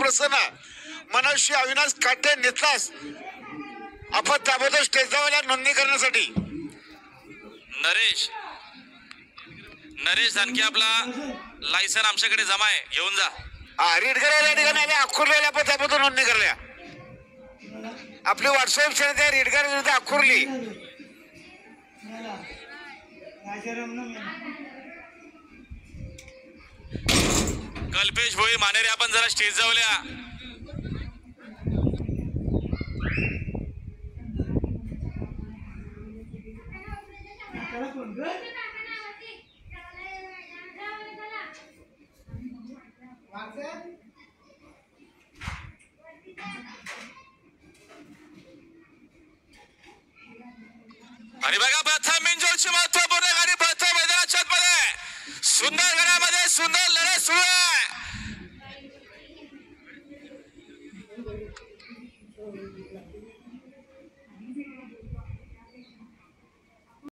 प्रसन्न मनोशी अविनाश काटे नितलास आपण ताबडतोब स्टेजवर नोंदणी करण्यासाठी नरेश आणखी आपला लायसन आमच्याकडे जमा आहे, घेऊन जा. रीड करायला ठिकाणी आले अख्खुरलेल्या आपण ताबडतोब नोंदणी करल्या. आपली व्हॉट्सअप श्रेणी रीड करायला अख्खुरली कल्पेश भोई मानेरे आपण जरा स्टेज जाऊया. आणि बघा प्रथम बिनजोडची महत्वपूर्ण गाडी प्रथम मैदानाच्या मध्ये सुंदर गडामध्ये सुंदर लढत सुरू आहे.